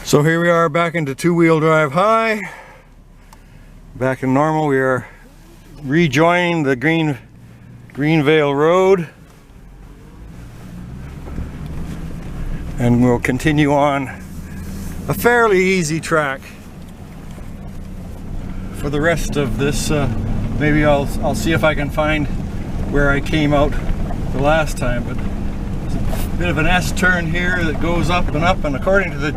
So here we are back into two-wheel drive high. Back in normal. We are rejoining the Greenvale Road. And we'll continue on a fairly easy track for the rest of this. Maybe I'll see if I can find where I came out the last time, but there's a bit of an S-turn here that goes up, and according to the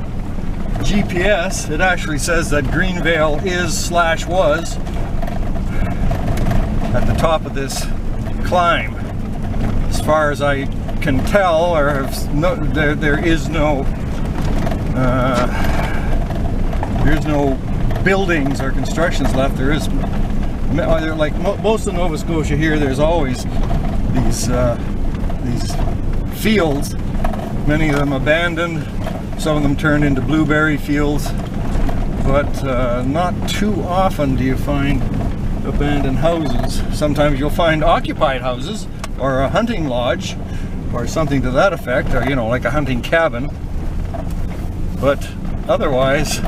GPS, it actually says that Greenvale is/was at the top of this climb. As far as I can tell, there is no buildings or constructions left. There is, like most of Nova Scotia here, there's always these fields, many of them abandoned, some of them turned into blueberry fields, but not too often do you find abandoned houses. Sometimes you'll find occupied houses or a hunting lodge or something to that effect, or like a hunting cabin, but otherwise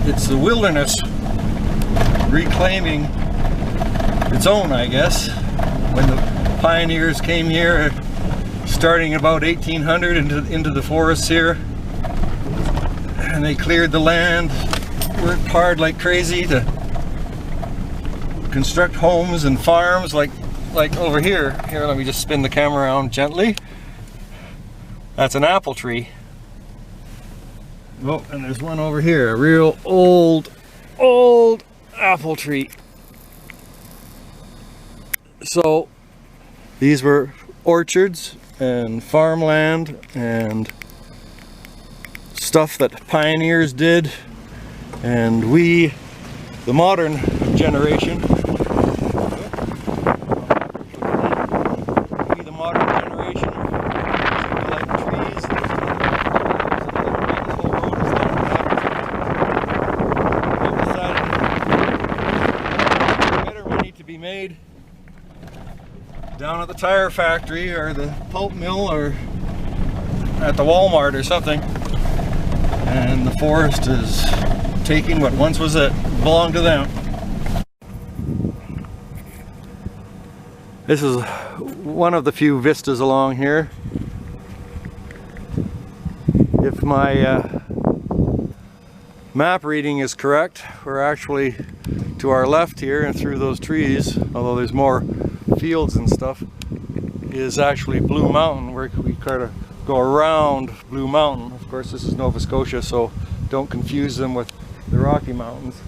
it's the wilderness reclaiming its own, I guess. When the pioneers came here, starting about 1800 into the forests here, and they cleared the land, worked hard like crazy to construct homes and farms like over here. Here, let me just spin the camera around gently. That's an apple tree. Oh, and there's one over here, a real old apple tree. So these were orchards and farmland and stuff that pioneers did, and we, the modern generation, like trees. Made down at the tire factory or the pulp mill or at the Walmart or something, and the forest is taking what once was it belonged to them. This is one of the few vistas along here. If my map reading is correct, we're actually to our left here, and through those trees, although there's more fields and stuff, is actually Blue Mountain, where we kind of go around Blue Mountain. Of course, this is Nova Scotia, so don't confuse them with the Rocky Mountains.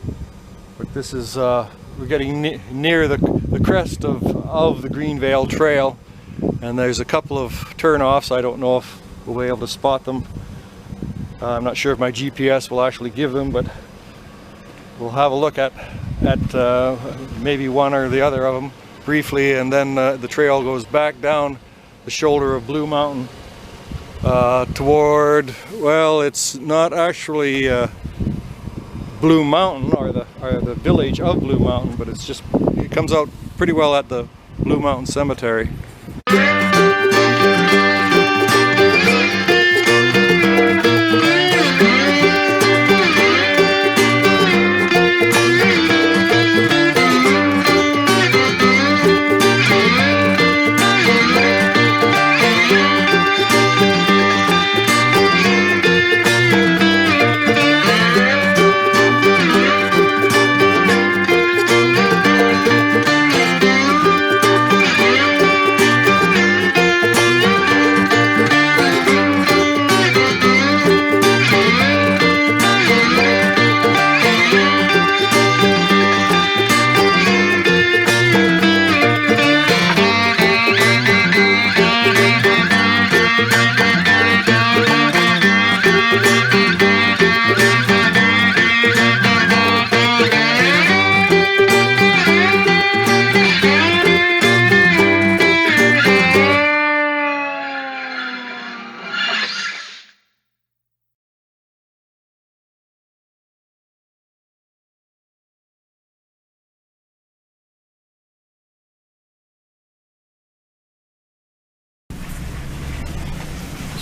But this is, we're getting near the crest of the Greenvale Trail, and there's a couple of turnoffs. I don't know if we'll be able to spot them. I'm not sure if my GPS will actually give them, but we'll have a look at maybe one or the other of them briefly, and then the trail goes back down the shoulder of Blue Mountain toward, well, it's not actually Blue Mountain or the village of Blue Mountain, but it comes out pretty well at the Blue Mountain Cemetery.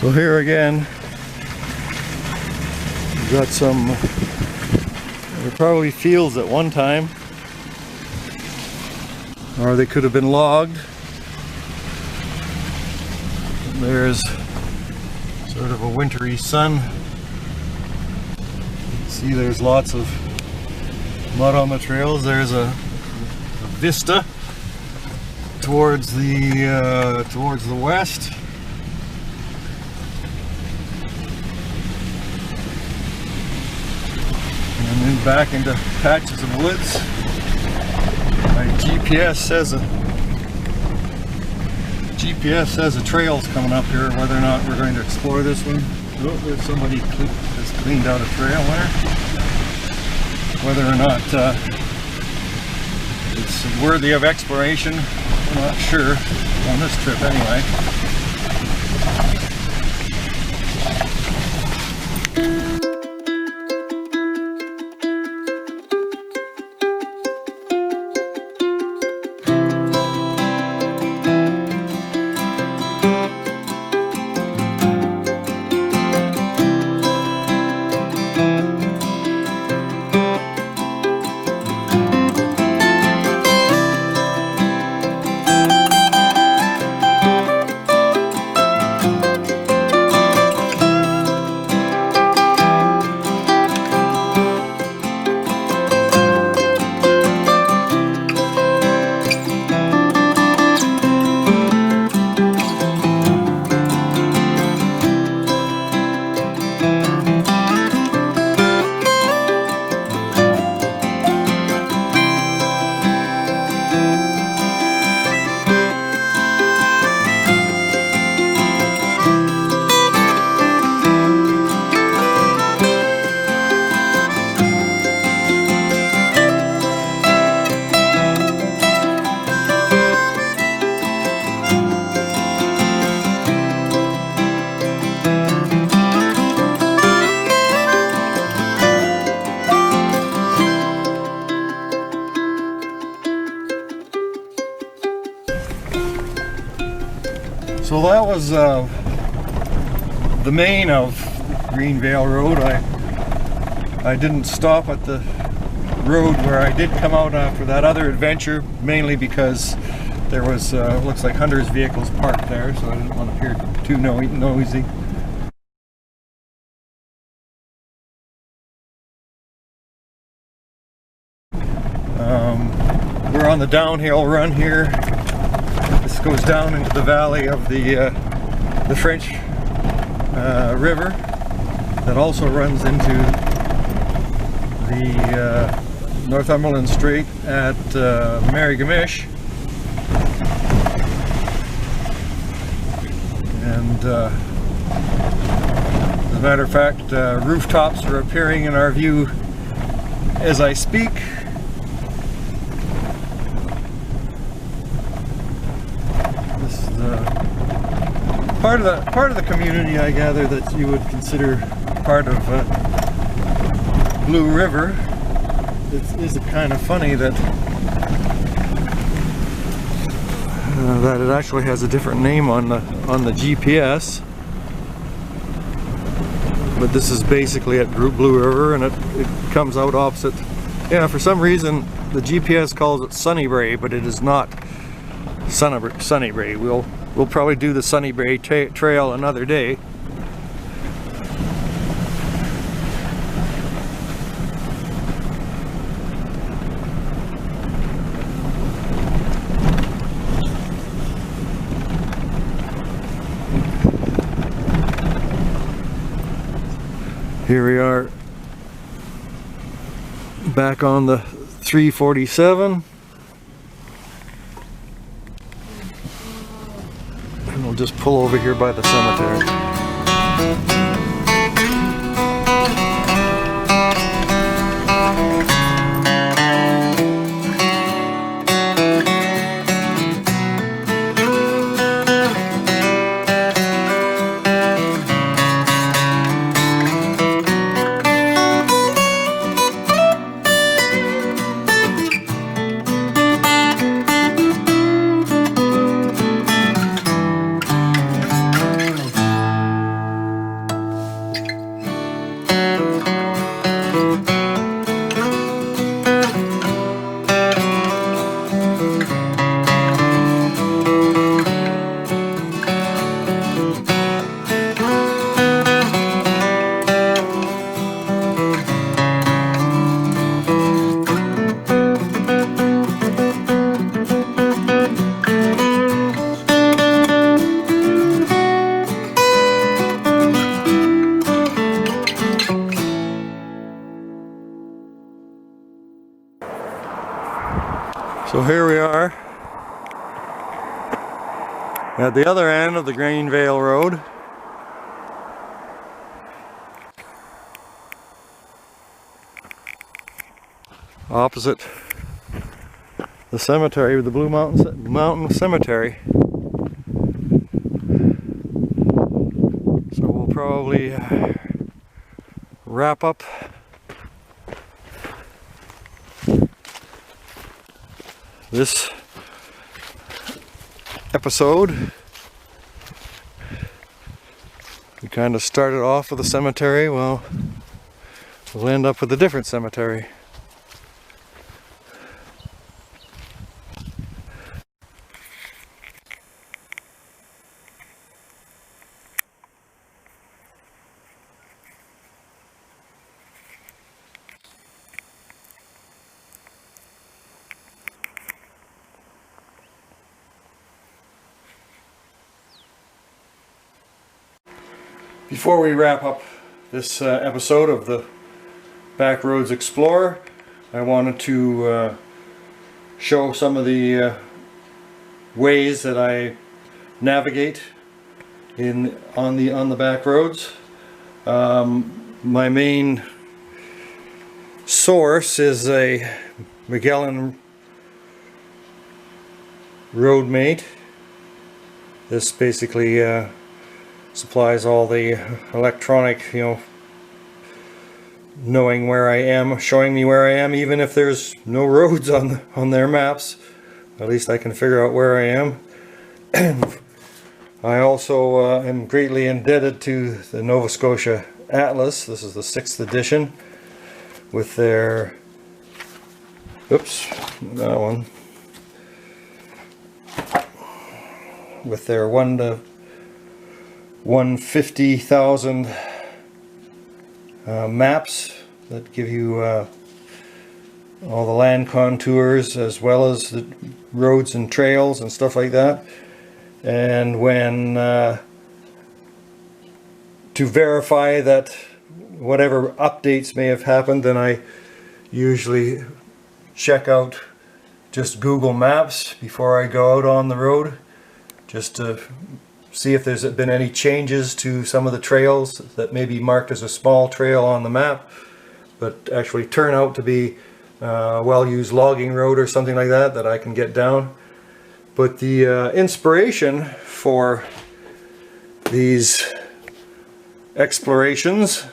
So here again, we've got some, there were probably fields at one time, or they could have been logged. There's sort of a wintry sun. See, there's lots of mud on the trails. There's a vista towards the west. And then back into patches of woods. My GPS says a trail's coming up here. Whether or not we're going to explore this one. Oh, there's somebody that's cleaned out a trail there. Whether or not it's worthy of exploration, I'm not sure on this trip anyway. So that was the main of Greenvale Road. I didn't stop at the road where I did come out after that other adventure, mainly because there was looks like hunters' vehicles parked there, so I didn't want to appear too noisy. We're on the downhill run here. This goes down into the valley of the French River that also runs into the Northumberland Strait at Merrygamish. And as a matter of fact, rooftops are appearing in our view as I speak. Part of the community, I gather, that you would consider part of Blue River. It's kind of funny that it actually has a different name on the GPS. But this is basically at Blue River, and it comes out opposite. Yeah, for some reason the GPS calls it Sunnybrae, but it is not Sunnybrae. We'll probably do the Sunnybrae trail another day. Here we are back on the 347. And we'll just pull over here by the cemetery. So here we are at the other end of the Greenvale Road. Opposite the cemetery, the Blue Mountain Cemetery. So we'll probably wrap up this episode. We kind of started off with a cemetery. Well, we'll end up with a different cemetery. Before we wrap up this episode of the Backroads Explorer, I wanted to show some of the ways that I navigate on the back roads. My main source is a Magellan Roadmate. This basically supplies all the electronic, knowing where I am, showing me where I am, even if there's no roads on their maps. At least I can figure out where I am. I also am greatly indebted to the Nova Scotia Atlas. This is the 6th edition with their, oops, that one, with their 1 to 150,000 maps that give you all the land contours as well as the roads and trails and stuff like that. And when to verify that whatever updates may have happened, then I usually check out just Google Maps before I go out on the road, just to see if there's been any changes to some of the trails that may be marked as a small trail on the map, but actually turn out to be a well-used logging road or something like that I can get down. But the inspiration for these explorations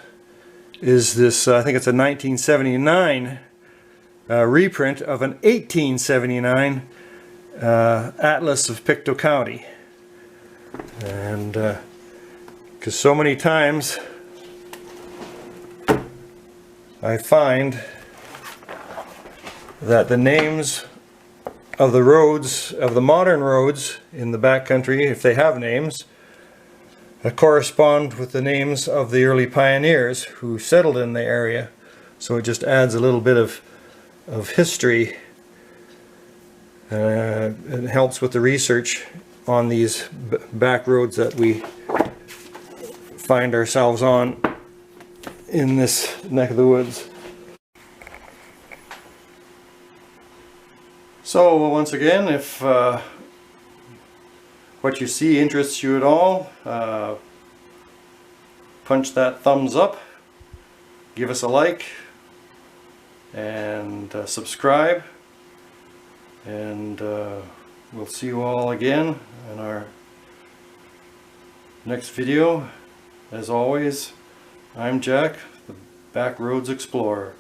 is this, I think it's a 1979 reprint of an 1879 Atlas of Pictou County. And because so many times I find that the names of the roads, of the modern roads in the backcountry, if they have names, correspond with the names of the early pioneers who settled in the area. So it just adds a little bit of history. It helps with the research on these back roads that we find ourselves on in this neck of the woods. So once again, if what you see interests you at all, punch that thumbs up, give us a like, and subscribe, and we'll see you all again in our next video. As always, I'm Jack, the Backroads Explorer.